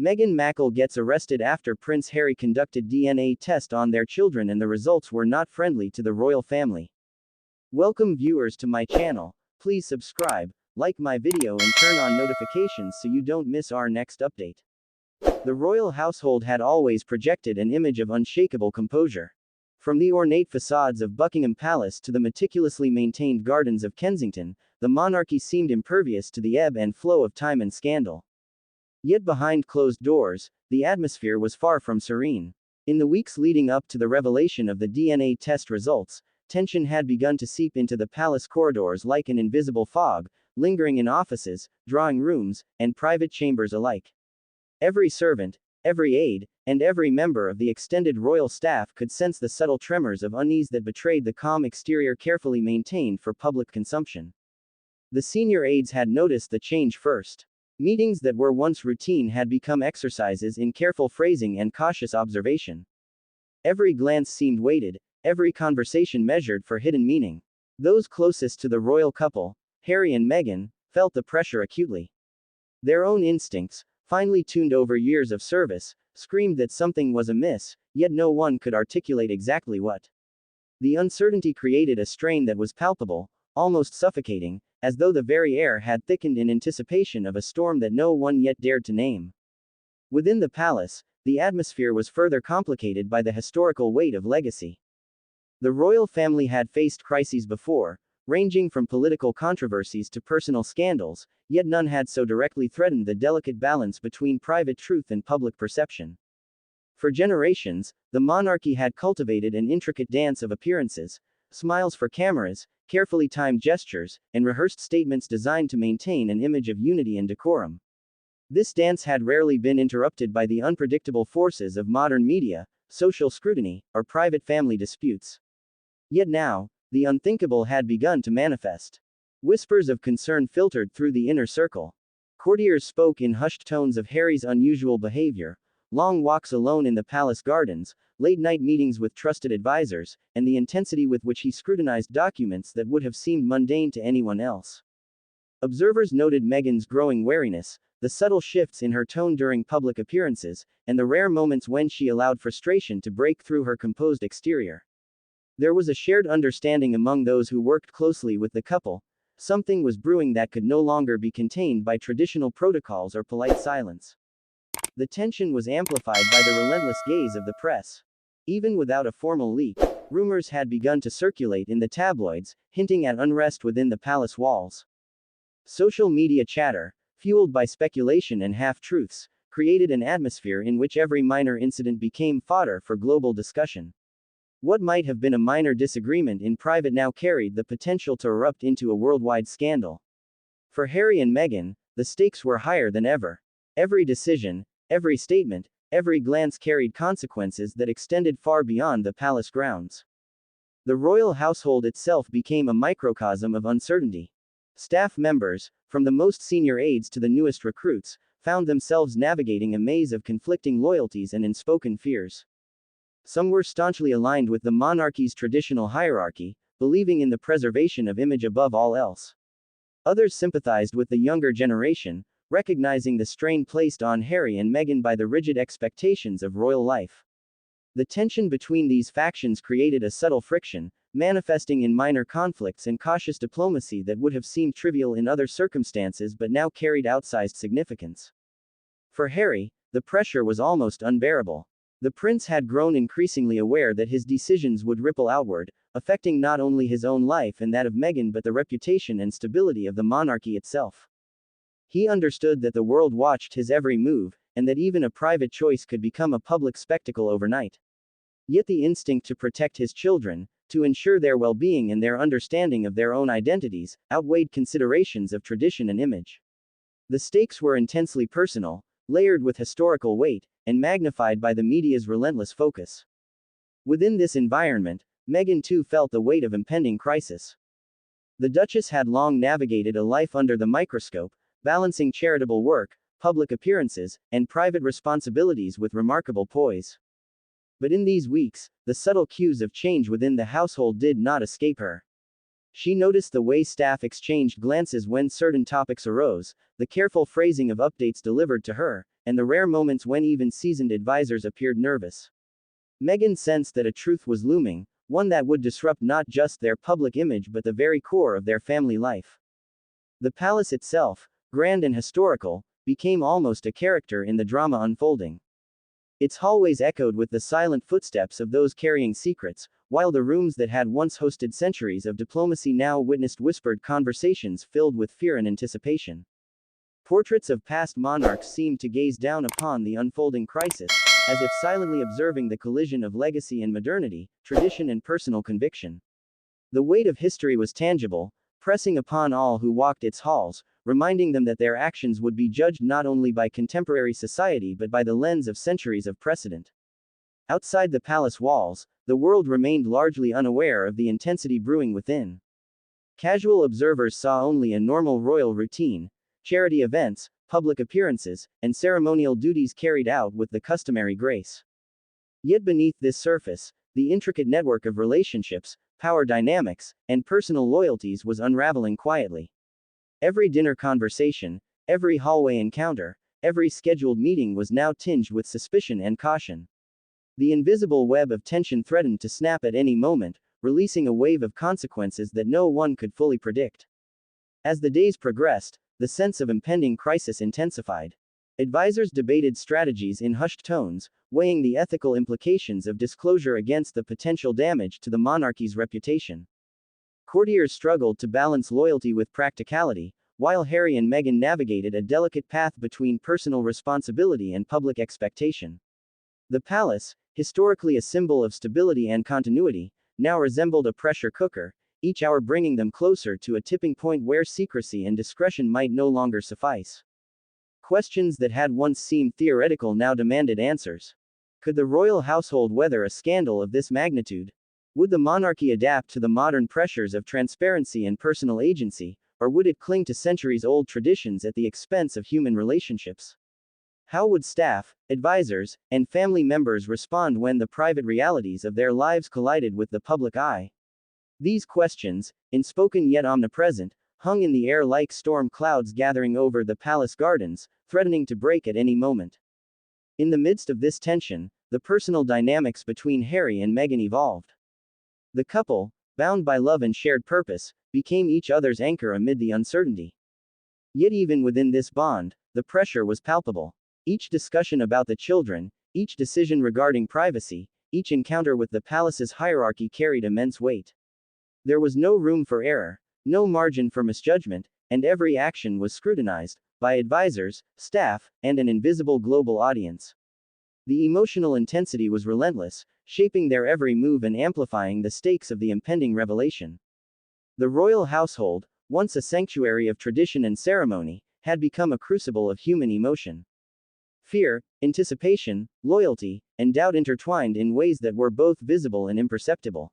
Meghan Markle gets arrested after Prince Harry conducted DNA test on their children and the results were not friendly to the royal family. Welcome viewers to my channel. Please subscribe, like my video and turn on notifications so you don't miss our next update. The royal household had always projected an image of unshakable composure. From the ornate facades of Buckingham Palace to the meticulously maintained gardens of Kensington, the monarchy seemed impervious to the ebb and flow of time and scandal. Yet behind closed doors, the atmosphere was far from serene. In the weeks leading up to the revelation of the DNA test results, tension had begun to seep into the palace corridors like an invisible fog, lingering in offices, drawing rooms, and private chambers alike. Every servant, every aide, and every member of the extended royal staff could sense the subtle tremors of unease that betrayed the calm exterior carefully maintained for public consumption. The senior aides had noticed the change first. Meetings that were once routine had become exercises in careful phrasing and cautious observation. Every glance seemed weighted, every conversation measured for hidden meaning. Those closest to the royal couple, Harry and Meghan, felt the pressure acutely. Their own instincts, finely tuned over years of service, screamed that something was amiss, yet no one could articulate exactly what. The uncertainty created a strain that was palpable, almost suffocating, as though the very air had thickened in anticipation of a storm that no one yet dared to name. Within the palace, the atmosphere was further complicated by the historical weight of legacy. The royal family had faced crises before, ranging from political controversies to personal scandals, yet none had so directly threatened the delicate balance between private truth and public perception. For generations, the monarchy had cultivated an intricate dance of appearances, smiles for cameras, carefully timed gestures, and rehearsed statements designed to maintain an image of unity and decorum. This dance had rarely been interrupted by the unpredictable forces of modern media, social scrutiny, or private family disputes. Yet now, the unthinkable had begun to manifest. Whispers of concern filtered through the inner circle. Courtiers spoke in hushed tones of Harry's unusual behavior, long walks alone in the palace gardens, late-night meetings with trusted advisors, and the intensity with which he scrutinized documents that would have seemed mundane to anyone else. Observers noted Meghan's growing wariness, the subtle shifts in her tone during public appearances, and the rare moments when she allowed frustration to break through her composed exterior. There was a shared understanding among those who worked closely with the couple. Something was brewing that could no longer be contained by traditional protocols or polite silence. The tension was amplified by the relentless gaze of the press. Even without a formal leak, rumors had begun to circulate in the tabloids, hinting at unrest within the palace walls. Social media chatter, fueled by speculation and half-truths, created an atmosphere in which every minor incident became fodder for global discussion. What might have been a minor disagreement in private now carried the potential to erupt into a worldwide scandal. For Harry and Meghan, the stakes were higher than ever. Every decision, every statement, every glance carried consequences that extended far beyond the palace grounds. The royal household itself became a microcosm of uncertainty. Staff members, from the most senior aides to the newest recruits, found themselves navigating a maze of conflicting loyalties and unspoken fears. Some were staunchly aligned with the monarchy's traditional hierarchy, believing in the preservation of image above all else. Others sympathized with the younger generation, recognizing the strain placed on Harry and Meghan by the rigid expectations of royal life. The tension between these factions created a subtle friction, manifesting in minor conflicts and cautious diplomacy that would have seemed trivial in other circumstances but now carried outsized significance. For Harry, the pressure was almost unbearable. The prince had grown increasingly aware that his decisions would ripple outward, affecting not only his own life and that of Meghan but the reputation and stability of the monarchy itself. He understood that the world watched his every move, and that even a private choice could become a public spectacle overnight. Yet the instinct to protect his children, to ensure their well-being and their understanding of their own identities, outweighed considerations of tradition and image. The stakes were intensely personal, layered with historical weight, and magnified by the media's relentless focus. Within this environment, Meghan too felt the weight of impending crisis. The Duchess had long navigated a life under the microscope, balancing charitable work, public appearances, and private responsibilities with remarkable poise. But in these weeks, the subtle cues of change within the household did not escape her. She noticed the way staff exchanged glances when certain topics arose, the careful phrasing of updates delivered to her, and the rare moments when even seasoned advisors appeared nervous. Meghan sensed that a truth was looming, one that would disrupt not just their public image but the very core of their family life. The palace itself, grand and historical, became almost a character in the drama unfolding. Its hallways echoed with the silent footsteps of those carrying secrets, while the rooms that had once hosted centuries of diplomacy now witnessed whispered conversations filled with fear and anticipation. Portraits of past monarchs seemed to gaze down upon the unfolding crisis, as if silently observing the collision of legacy and modernity, tradition and personal conviction. The weight of history was tangible, pressing upon all who walked its halls, reminding them that their actions would be judged not only by contemporary society but by the lens of centuries of precedent. Outside the palace walls, the world remained largely unaware of the intensity brewing within. Casual observers saw only a normal royal routine, charity events, public appearances, and ceremonial duties carried out with the customary grace. Yet beneath this surface, the intricate network of relationships, power dynamics, and personal loyalties was unraveling quietly. Every dinner conversation, every hallway encounter, every scheduled meeting was now tinged with suspicion and caution. The invisible web of tension threatened to snap at any moment, releasing a wave of consequences that no one could fully predict. As the days progressed, the sense of impending crisis intensified. Advisors debated strategies in hushed tones, weighing the ethical implications of disclosure against the potential damage to the monarchy's reputation. Courtiers struggled to balance loyalty with practicality, while Harry and Meghan navigated a delicate path between personal responsibility and public expectation. The palace, historically a symbol of stability and continuity, now resembled a pressure cooker, each hour bringing them closer to a tipping point where secrecy and discretion might no longer suffice. Questions that had once seemed theoretical now demanded answers. Could the royal household weather a scandal of this magnitude? Would the monarchy adapt to the modern pressures of transparency and personal agency, or would it cling to centuries-old traditions at the expense of human relationships? How would staff, advisors, and family members respond when the private realities of their lives collided with the public eye? These questions, unspoken yet omnipresent, hung in the air like storm clouds gathering over the palace gardens, threatening to break at any moment. In the midst of this tension, the personal dynamics between Harry and Meghan evolved. The couple, bound by love and shared purpose, became each other's anchor amid the uncertainty. Yet even within this bond, the pressure was palpable. Each discussion about the children, each decision regarding privacy, each encounter with the palace's hierarchy carried immense weight. There was no room for error, no margin for misjudgment, and every action was scrutinized by advisors, staff, and an invisible global audience. The emotional intensity was relentless, shaping their every move and amplifying the stakes of the impending revelation. The royal household, once a sanctuary of tradition and ceremony, had become a crucible of human emotion. Fear, anticipation, loyalty, and doubt intertwined in ways that were both visible and imperceptible.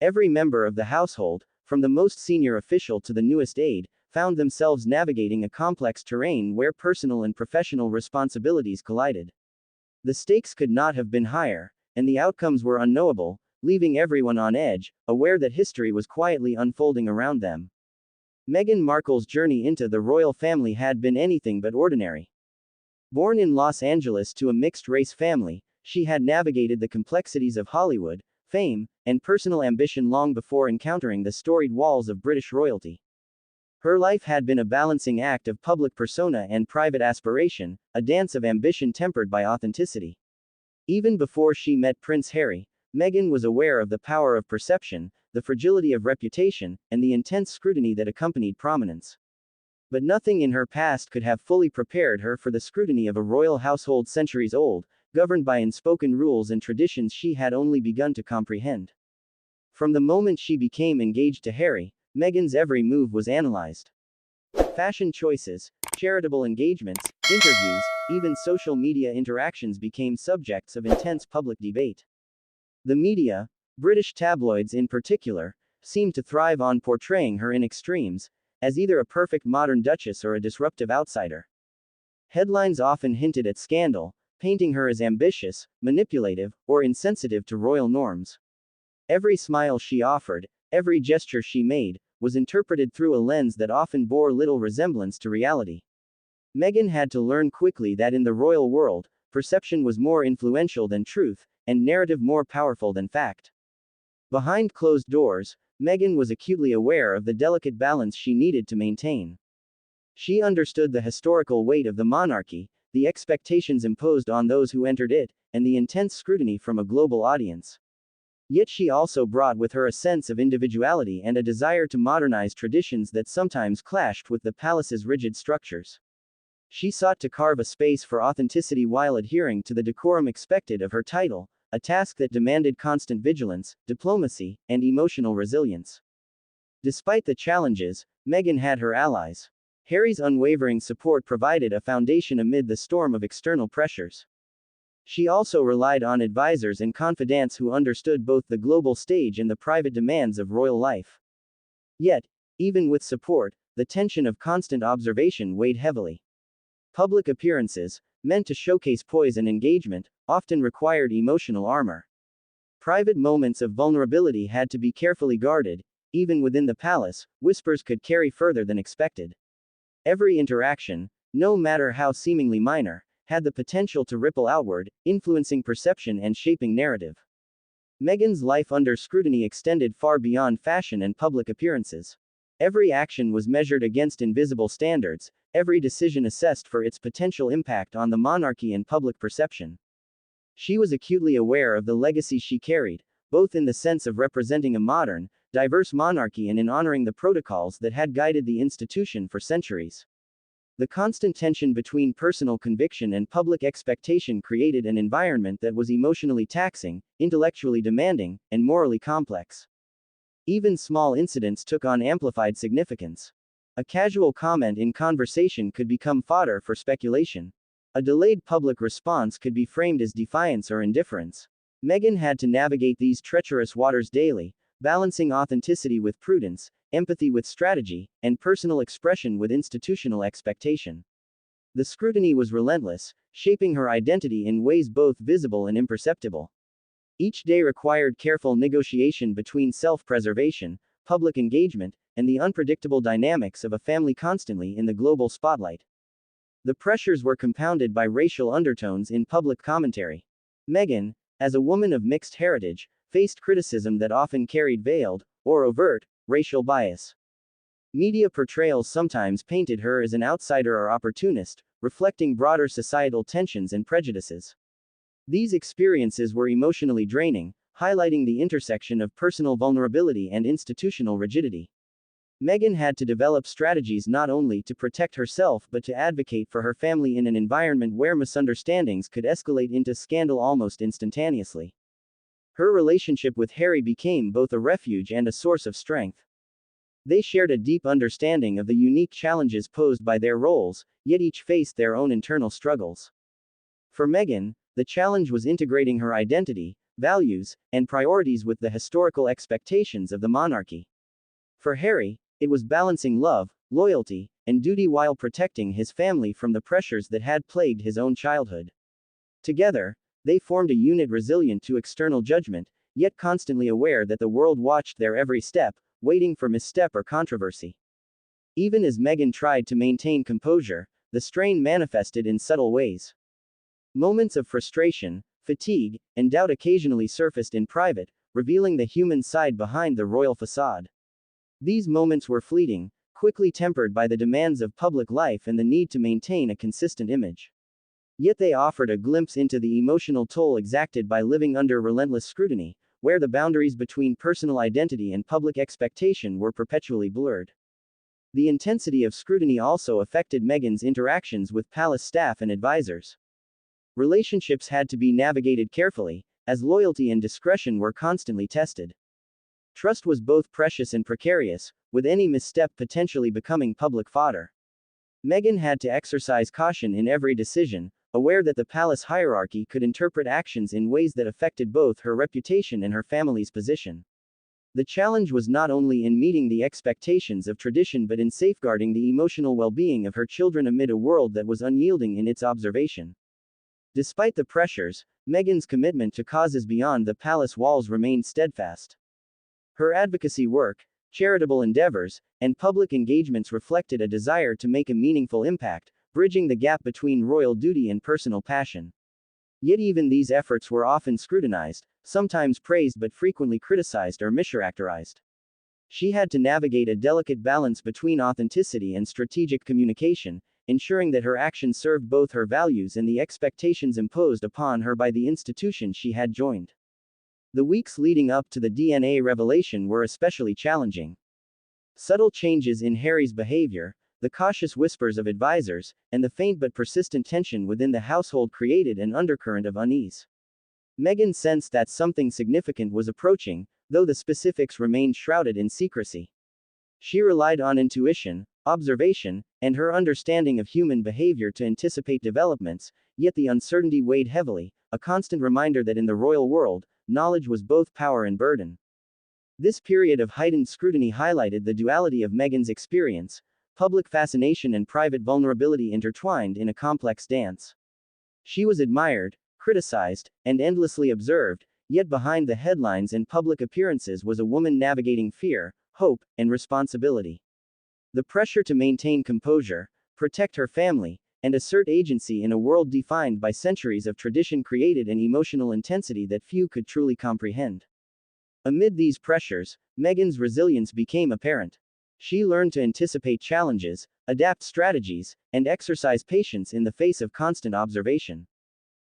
Every member of the household, from the most senior official to the newest aide, found themselves navigating a complex terrain where personal and professional responsibilities collided. The stakes could not have been higher, and the outcomes were unknowable, leaving everyone on edge, aware that history was quietly unfolding around them. Meghan Markle's journey into the royal family had been anything but ordinary. Born in Los Angeles to a mixed-race family, she had navigated the complexities of Hollywood, fame, and personal ambition long before encountering the storied walls of British royalty. Her life had been a balancing act of public persona and private aspiration, a dance of ambition tempered by authenticity. Even before she met Prince Harry, Meghan was aware of the power of perception, the fragility of reputation, and the intense scrutiny that accompanied prominence. But nothing in her past could have fully prepared her for the scrutiny of a royal household centuries old, governed by unspoken rules and traditions she had only begun to comprehend. From the moment she became engaged to Harry, Meghan's every move was analyzed. Fashion choices, charitable engagements, interviews, even social media interactions became subjects of intense public debate. The media, British tabloids in particular, seemed to thrive on portraying her in extremes, as either a perfect modern duchess or a disruptive outsider. Headlines often hinted at scandal, painting her as ambitious, manipulative, or insensitive to royal norms. Every smile she offered, every gesture she made, was interpreted through a lens that often bore little resemblance to reality. Meghan had to learn quickly that in the royal world, perception was more influential than truth, and narrative more powerful than fact. Behind closed doors, Meghan was acutely aware of the delicate balance she needed to maintain. She understood the historical weight of the monarchy, the expectations imposed on those who entered it, and the intense scrutiny from a global audience. Yet she also brought with her a sense of individuality and a desire to modernize traditions that sometimes clashed with the palace's rigid structures. She sought to carve a space for authenticity while adhering to the decorum expected of her title, a task that demanded constant vigilance, diplomacy, and emotional resilience. Despite the challenges, Meghan had her allies. Harry's unwavering support provided a foundation amid the storm of external pressures. She also relied on advisors and confidants who understood both the global stage and the private demands of royal life. Yet, even with support, the tension of constant observation weighed heavily. Public appearances, meant to showcase poise and engagement, often required emotional armor. Private moments of vulnerability had to be carefully guarded. Even within the palace, whispers could carry further than expected. Every interaction, no matter how seemingly minor, had the potential to ripple outward, influencing perception and shaping narrative. Meghan's life under scrutiny extended far beyond fashion and public appearances. Every action was measured against invisible standards, every decision assessed for its potential impact on the monarchy and public perception. She was acutely aware of the legacy she carried, both in the sense of representing a modern, diverse monarchy and in honoring the protocols that had guided the institution for centuries. The constant tension between personal conviction and public expectation created an environment that was emotionally taxing, intellectually demanding, and morally complex. Even small incidents took on amplified significance. A casual comment in conversation could become fodder for speculation. A delayed public response could be framed as defiance or indifference. Meghan had to navigate these treacherous waters daily, balancing authenticity with prudence, empathy with strategy, and personal expression with institutional expectation. The scrutiny was relentless, shaping her identity in ways both visible and imperceptible. Each day required careful negotiation between self-preservation, public engagement, and the unpredictable dynamics of a family constantly in the global spotlight. The pressures were compounded by racial undertones in public commentary. Meghan, as a woman of mixed heritage, faced criticism that often carried veiled, or overt, racial bias. Media portrayals sometimes painted her as an outsider or opportunist, reflecting broader societal tensions and prejudices. These experiences were emotionally draining, highlighting the intersection of personal vulnerability and institutional rigidity. Meghan had to develop strategies not only to protect herself but to advocate for her family in an environment where misunderstandings could escalate into scandal almost instantaneously. Her relationship with Harry became both a refuge and a source of strength. They shared a deep understanding of the unique challenges posed by their roles, yet each faced their own internal struggles. For Meghan, the challenge was integrating her identity, values, and priorities with the historical expectations of the monarchy. For Harry, it was balancing love, loyalty, and duty while protecting his family from the pressures that had plagued his own childhood. Together, they formed a unit resilient to external judgment, yet constantly aware that the world watched their every step, waiting for misstep or controversy. Even as Meghan tried to maintain composure, the strain manifested in subtle ways. Moments of frustration, fatigue, and doubt occasionally surfaced in private, revealing the human side behind the royal facade. These moments were fleeting, quickly tempered by the demands of public life and the need to maintain a consistent image. Yet they offered a glimpse into the emotional toll exacted by living under relentless scrutiny, where the boundaries between personal identity and public expectation were perpetually blurred. The intensity of scrutiny also affected Meghan's interactions with palace staff and advisors. Relationships had to be navigated carefully, as loyalty and discretion were constantly tested. Trust was both precious and precarious, with any misstep potentially becoming public fodder. Meghan had to exercise caution in every decision, aware that the palace hierarchy could interpret actions in ways that affected both her reputation and her family's position. The challenge was not only in meeting the expectations of tradition but in safeguarding the emotional well-being of her children amid a world that was unyielding in its observation. Despite the pressures, Meghan's commitment to causes beyond the palace walls remained steadfast. Her advocacy work, charitable endeavors, and public engagements reflected a desire to make a meaningful impact, bridging the gap between royal duty and personal passion. Yet even these efforts were often scrutinized, sometimes praised but frequently criticized or mischaracterized. She had to navigate a delicate balance between authenticity and strategic communication, ensuring that her actions served both her values and the expectations imposed upon her by the institution she had joined. The weeks leading up to the DNA revelation were especially challenging. Subtle changes in Harry's behavior, the cautious whispers of advisors, and the faint but persistent tension within the household created an undercurrent of unease. Meghan sensed that something significant was approaching, though the specifics remained shrouded in secrecy. She relied on intuition, observation, and her understanding of human behavior to anticipate developments, yet the uncertainty weighed heavily, a constant reminder that in the royal world, knowledge was both power and burden. This period of heightened scrutiny highlighted the duality of Meghan's experience, public fascination and private vulnerability intertwined in a complex dance. She was admired, criticized, and endlessly observed, yet behind the headlines and public appearances was a woman navigating fear, hope, and responsibility. The pressure to maintain composure, protect her family, and assert agency in a world defined by centuries of tradition created an emotional intensity that few could truly comprehend. Amid these pressures, Meghan's resilience became apparent. She learned to anticipate challenges, adapt strategies, and exercise patience in the face of constant observation.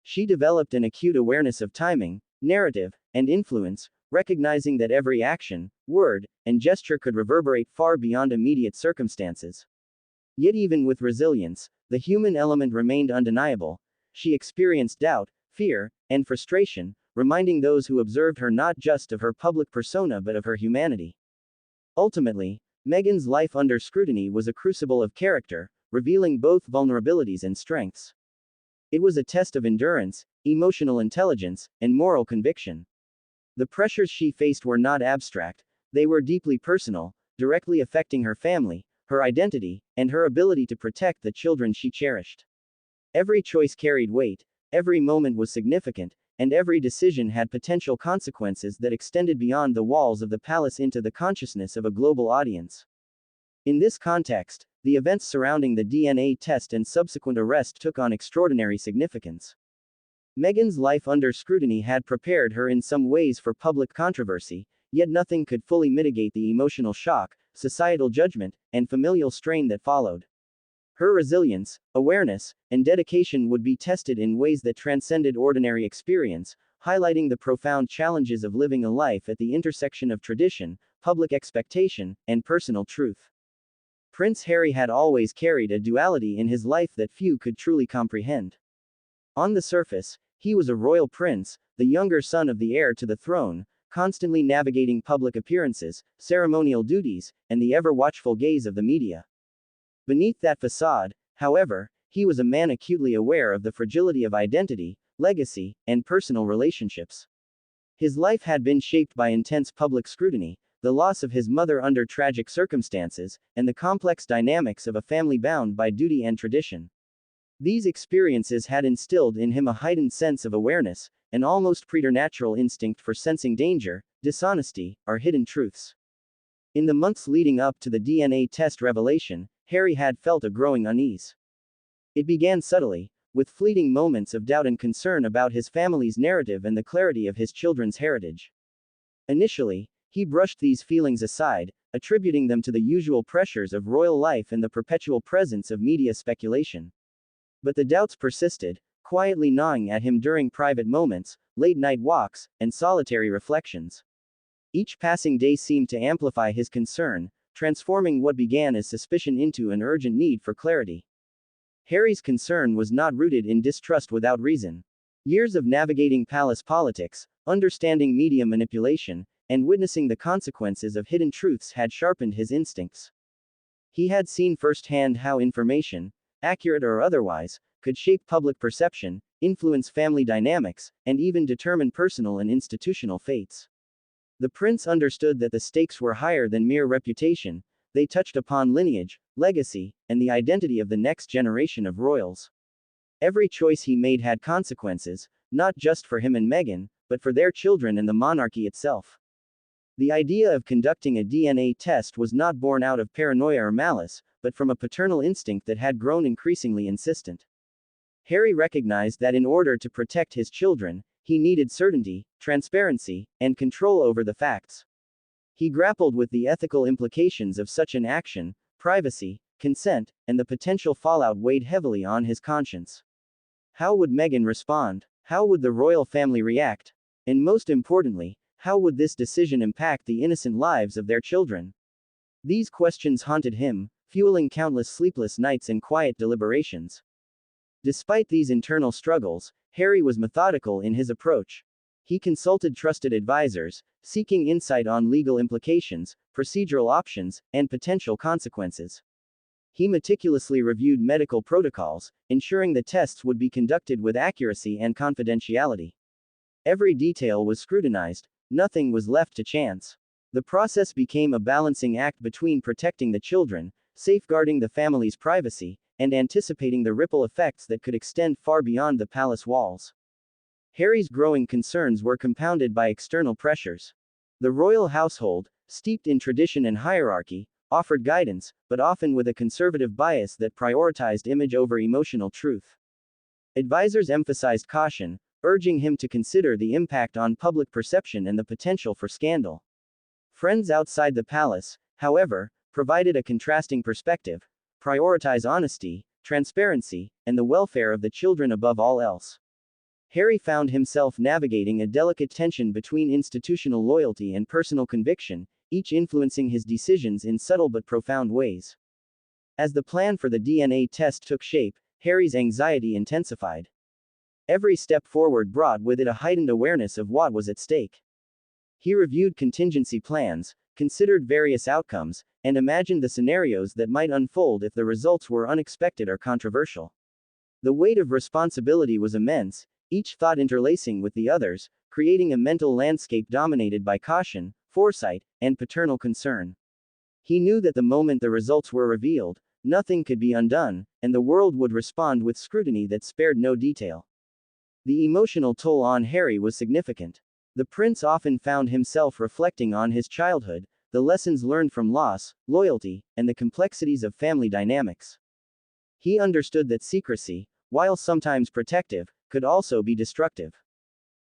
She developed an acute awareness of timing, narrative, and influence, recognizing that every action, word, and gesture could reverberate far beyond immediate circumstances. Yet even with resilience, the human element remained undeniable. She experienced doubt, fear, and frustration, reminding those who observed her not just of her public persona but of her humanity. Ultimately, Meghan's life under scrutiny was a crucible of character, revealing both vulnerabilities and strengths. It was a test of endurance, emotional intelligence, and moral conviction. The pressures she faced were not abstract, they were deeply personal, directly affecting her family, her identity, and her ability to protect the children she cherished. Every choice carried weight, every moment was significant, and every decision had potential consequences that extended beyond the walls of the palace into the consciousness of a global audience. In this context, the events surrounding the DNA test and subsequent arrest took on extraordinary significance. Meghan's life under scrutiny had prepared her in some ways for public controversy, yet nothing could fully mitigate the emotional shock, societal judgment, and familial strain that followed. Her resilience, awareness, and dedication would be tested in ways that transcended ordinary experience, highlighting the profound challenges of living a life at the intersection of tradition, public expectation, and personal truth. Prince Harry had always carried a duality in his life that few could truly comprehend. On the surface, he was a royal prince, the younger son of the heir to the throne, constantly navigating public appearances, ceremonial duties, and the ever-watchful gaze of the media. Beneath that facade, however, he was a man acutely aware of the fragility of identity, legacy, and personal relationships. His life had been shaped by intense public scrutiny, the loss of his mother under tragic circumstances, and the complex dynamics of a family bound by duty and tradition. These experiences had instilled in him a heightened sense of awareness, an almost preternatural instinct for sensing danger, dishonesty, or hidden truths. In the months leading up to the DNA test revelation, Harry had felt a growing unease. It began subtly, with fleeting moments of doubt and concern about his family's narrative and the clarity of his children's heritage. Initially, he brushed these feelings aside, attributing them to the usual pressures of royal life and the perpetual presence of media speculation. But the doubts persisted, quietly gnawing at him during private moments, late-night walks, and solitary reflections. Each passing day seemed to amplify his concern, transforming what began as suspicion into an urgent need for clarity. Harry's concern was not rooted in distrust without reason. Years of navigating palace politics, understanding media manipulation, and witnessing the consequences of hidden truths had sharpened his instincts. He had seen firsthand how information, accurate or otherwise, could shape public perception, influence family dynamics, and even determine personal and institutional fates. The prince understood that the stakes were higher than mere reputation, they touched upon lineage, legacy, and the identity of the next generation of royals. Every choice he made had consequences, not just for him and Meghan, but for their children and the monarchy itself. The idea of conducting a DNA test was not born out of paranoia or malice, but from a paternal instinct that had grown increasingly insistent. Harry recognized that in order to protect his children, he needed certainty, transparency, and control over the facts. He grappled with the ethical implications of such an action. Privacy, consent, and the potential fallout weighed heavily on his conscience. How would Meghan respond? How would the royal family react? And most importantly, how would this decision impact the innocent lives of their children? These questions haunted him, fueling countless sleepless nights and quiet deliberations. Despite these internal struggles, Harry was methodical in his approach. He consulted trusted advisors, seeking insight on legal implications, procedural options, and potential consequences. He meticulously reviewed medical protocols, ensuring the tests would be conducted with accuracy and confidentiality. Every detail was scrutinized, nothing was left to chance. The process became a balancing act between protecting the children, safeguarding the family's privacy, and anticipating the ripple effects that could extend far beyond the palace walls. Harry's growing concerns were compounded by external pressures. The royal household, steeped in tradition and hierarchy, offered guidance, but often with a conservative bias that prioritized image over emotional truth. Advisors emphasized caution, urging him to consider the impact on public perception and the potential for scandal. Friends outside the palace, however, provided a contrasting perspective: prioritize honesty, transparency, and the welfare of the children above all else. Harry found himself navigating a delicate tension between institutional loyalty and personal conviction, each influencing his decisions in subtle but profound ways. As the plan for the DNA test took shape, Harry's anxiety intensified. Every step forward brought with it a heightened awareness of what was at stake. He reviewed contingency plans, considered various outcomes, and imagined the scenarios that might unfold if the results were unexpected or controversial. The weight of responsibility was immense, each thought interlacing with the others, creating a mental landscape dominated by caution, foresight, and paternal concern. He knew that the moment the results were revealed, nothing could be undone, and the world would respond with scrutiny that spared no detail. The emotional toll on Harry was significant. The prince often found himself reflecting on his childhood, the lessons learned from loss, loyalty, and the complexities of family dynamics. He understood that secrecy, while sometimes protective, could also be destructive.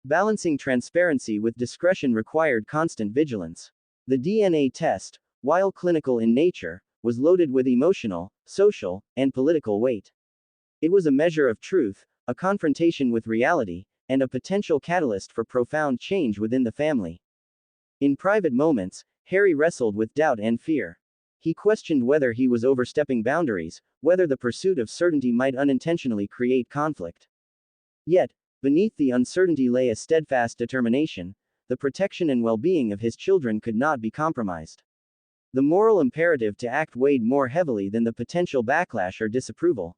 Balancing transparency with discretion required constant vigilance. The DNA test, while clinical in nature, was loaded with emotional, social, and political weight. It was a measure of truth, a confrontation with reality, and a potential catalyst for profound change within the family. In private moments, Harry wrestled with doubt and fear. He questioned whether he was overstepping boundaries, whether the pursuit of certainty might unintentionally create conflict. Yet, beneath the uncertainty lay a steadfast determination: the protection and well-being of his children could not be compromised. The moral imperative to act weighed more heavily than the potential backlash or disapproval.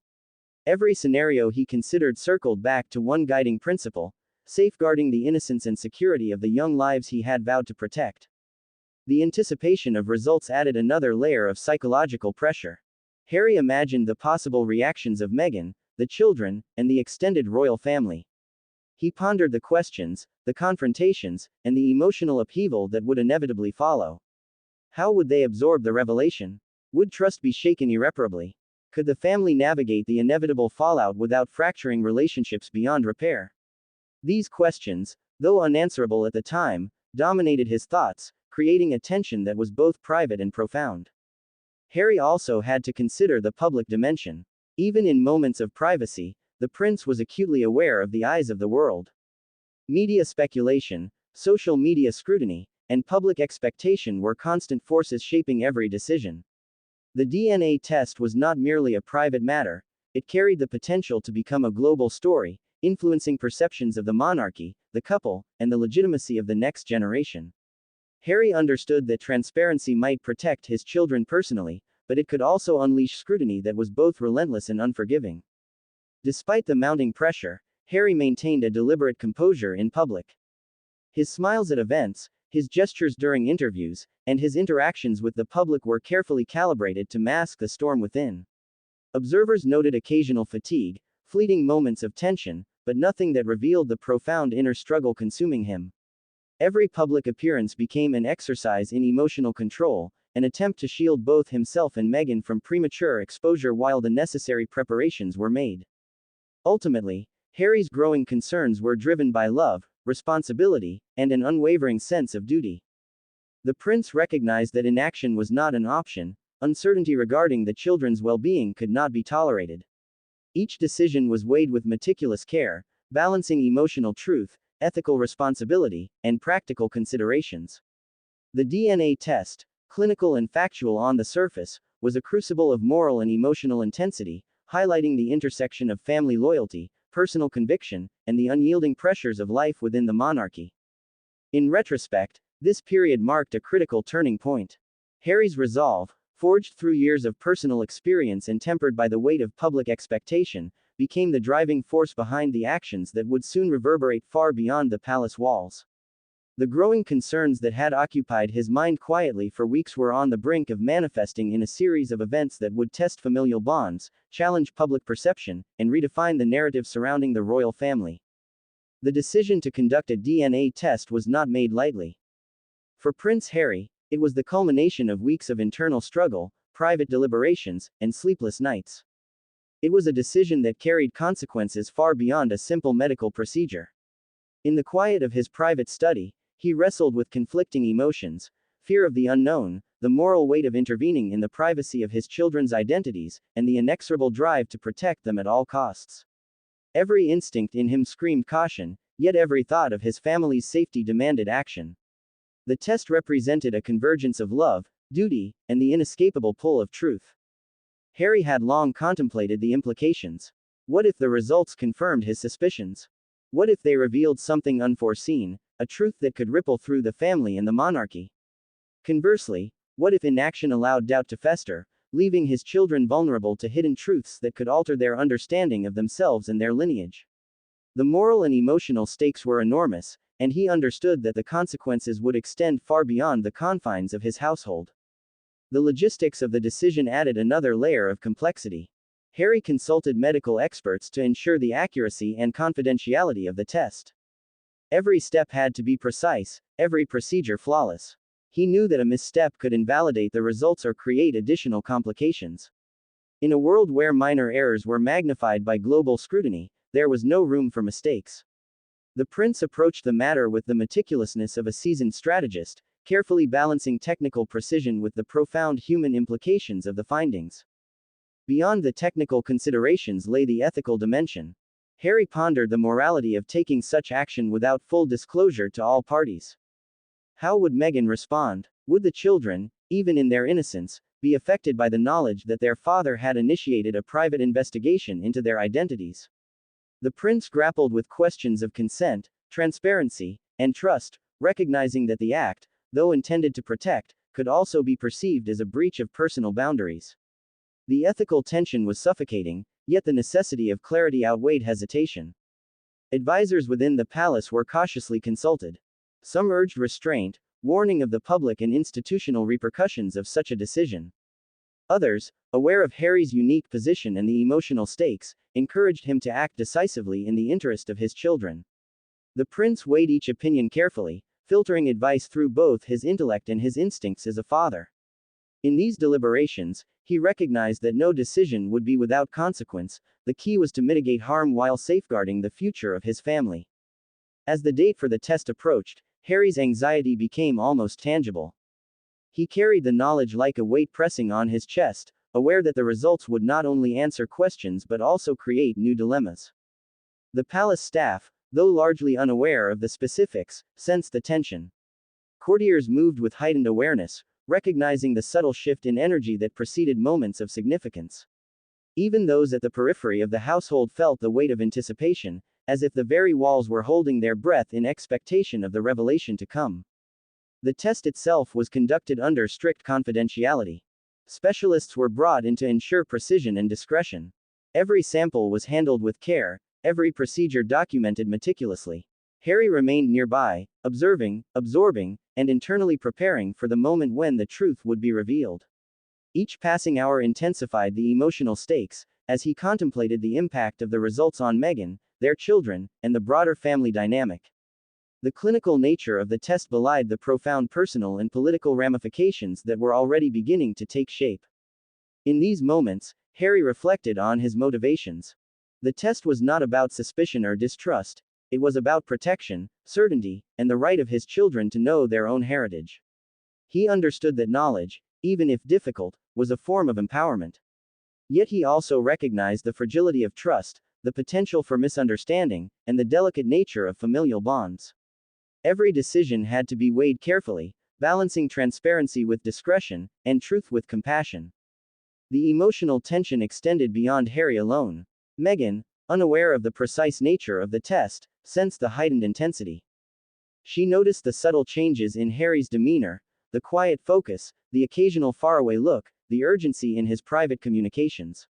Every scenario he considered circled back to one guiding principle: safeguarding the innocence and security of the young lives he had vowed to protect. The anticipation of results added another layer of psychological pressure. Harry imagined the possible reactions of Meghan, the children, and the extended royal family. He pondered the questions, the confrontations, and the emotional upheaval that would inevitably follow. How would they absorb the revelation? Would trust be shaken irreparably? Could the family navigate the inevitable fallout without fracturing relationships beyond repair? These questions, though unanswerable at the time, dominated his thoughts, creating a tension that was both private and profound. Harry also had to consider the public dimension. Even in moments of privacy, the prince was acutely aware of the eyes of the world. Media speculation, social media scrutiny, and public expectation were constant forces shaping every decision. The DNA test was not merely a private matter, it carried the potential to become a global story, influencing perceptions of the monarchy, the couple, and the legitimacy of the next generation. Harry understood that transparency might protect his children personally, but it could also unleash scrutiny that was both relentless and unforgiving. Despite the mounting pressure, Harry maintained a deliberate composure in public. His smiles at events, his gestures during interviews, and his interactions with the public were carefully calibrated to mask the storm within. Observers noted occasional fatigue, fleeting moments of tension, but nothing that revealed the profound inner struggle consuming him. Every public appearance became an exercise in emotional control, an attempt to shield both himself and Meghan from premature exposure while the necessary preparations were made. Ultimately, Harry's growing concerns were driven by love, responsibility, and an unwavering sense of duty. The prince recognized that inaction was not an option, uncertainty regarding the children's well-being could not be tolerated. Each decision was weighed with meticulous care, balancing emotional truth, ethical responsibility, and practical considerations. The DNA test, clinical and factual on the surface, was a crucible of moral and emotional intensity, highlighting the intersection of family loyalty, personal conviction, and the unyielding pressures of life within the monarchy. In retrospect, this period marked a critical turning point. Harry's resolve, forged through years of personal experience and tempered by the weight of public expectation, became the driving force behind the actions that would soon reverberate far beyond the palace walls. The growing concerns that had occupied his mind quietly for weeks were on the brink of manifesting in a series of events that would test familial bonds, challenge public perception, and redefine the narrative surrounding the royal family. The decision to conduct a DNA test was not made lightly. For Prince Harry, it was the culmination of weeks of internal struggle, private deliberations, and sleepless nights. It was a decision that carried consequences far beyond a simple medical procedure. In the quiet of his private study, he wrestled with conflicting emotions, fear of the unknown, the moral weight of intervening in the privacy of his children's identities, and the inexorable drive to protect them at all costs. Every instinct in him screamed caution, yet every thought of his family's safety demanded action. The test represented a convergence of love, duty, and the inescapable pull of truth. Harry had long contemplated the implications. What if the results confirmed his suspicions? What if they revealed something unforeseen, a truth that could ripple through the family and the monarchy? Conversely, what if inaction allowed doubt to fester, leaving his children vulnerable to hidden truths that could alter their understanding of themselves and their lineage? The moral and emotional stakes were enormous, and he understood that the consequences would extend far beyond the confines of his household. The logistics of the decision added another layer of complexity. Harry consulted medical experts to ensure the accuracy and confidentiality of the test. Every step had to be precise, every procedure flawless. He knew that a misstep could invalidate the results or create additional complications. In a world where minor errors were magnified by global scrutiny, there was no room for mistakes. The prince approached the matter with the meticulousness of a seasoned strategist, carefully balancing technical precision with the profound human implications of the findings. Beyond the technical considerations lay the ethical dimension. Harry pondered the morality of taking such action without full disclosure to all parties. How would Meghan respond? Would the children, even in their innocence, be affected by the knowledge that their father had initiated a private investigation into their identities? The prince grappled with questions of consent, transparency, and trust, recognizing that the act, though intended to protect, could also be perceived as a breach of personal boundaries. The ethical tension was suffocating, yet the necessity of clarity outweighed hesitation. Advisors within the palace were cautiously consulted. Some urged restraint, warning of the public and institutional repercussions of such a decision. Others, aware of Harry's unique position and the emotional stakes, encouraged him to act decisively in the interest of his children. The prince weighed each opinion carefully, filtering advice through both his intellect and his instincts as a father. In these deliberations, he recognized that no decision would be without consequence. The key was to mitigate harm while safeguarding the future of his family. As the date for the test approached, Harry's anxiety became almost tangible. He carried the knowledge like a weight pressing on his chest, aware that the results would not only answer questions but also create new dilemmas. The palace staff, though largely unaware of the specifics, sensed the tension. Courtiers moved with heightened awareness, recognizing the subtle shift in energy that preceded moments of significance. Even those at the periphery of the household felt the weight of anticipation, as if the very walls were holding their breath in expectation of the revelation to come. The test itself was conducted under strict confidentiality. Specialists were brought in to ensure precision and discretion. Every sample was handled with care, every procedure documented meticulously. Harry remained nearby, observing, absorbing, and internally preparing for the moment when the truth would be revealed. Each passing hour intensified the emotional stakes, as he contemplated the impact of the results on Meghan, their children, and the broader family dynamic. The clinical nature of the test belied the profound personal and political ramifications that were already beginning to take shape. In these moments, Harry reflected on his motivations. The test was not about suspicion or distrust, it was about protection, certainty, and the right of his children to know their own heritage. He understood that knowledge, even if difficult, was a form of empowerment. Yet he also recognized the fragility of trust, the potential for misunderstanding, and the delicate nature of familial bonds. Every decision had to be weighed carefully, balancing transparency with discretion, and truth with compassion. The emotional tension extended beyond Harry alone. Meghan, unaware of the precise nature of the test, sensed the heightened intensity. She noticed the subtle changes in Harry's demeanor, the quiet focus, the occasional faraway look, the urgency in his private communications.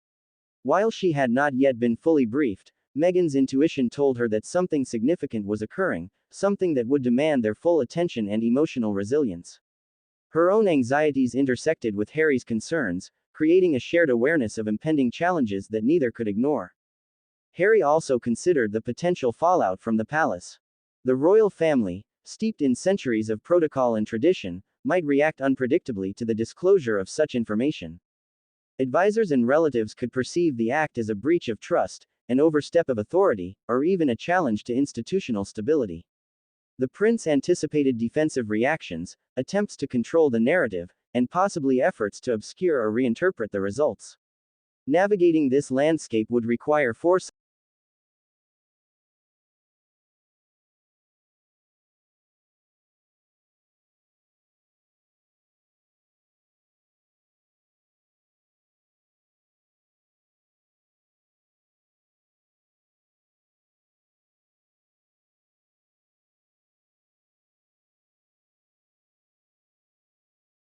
While she had not yet been fully briefed, Meghan's intuition told her that something significant was occurring, something that would demand their full attention and emotional resilience. Her own anxieties intersected with Harry's concerns, creating a shared awareness of impending challenges that neither could ignore. Harry also considered the potential fallout from the palace. The royal family, steeped in centuries of protocol and tradition, might react unpredictably to the disclosure of such information. Advisors and relatives could perceive the act as a breach of trust, an overstep of authority, or even a challenge to institutional stability. The prince anticipated defensive reactions, attempts to control the narrative, and possibly efforts to obscure or reinterpret the results. Navigating this landscape would require foresight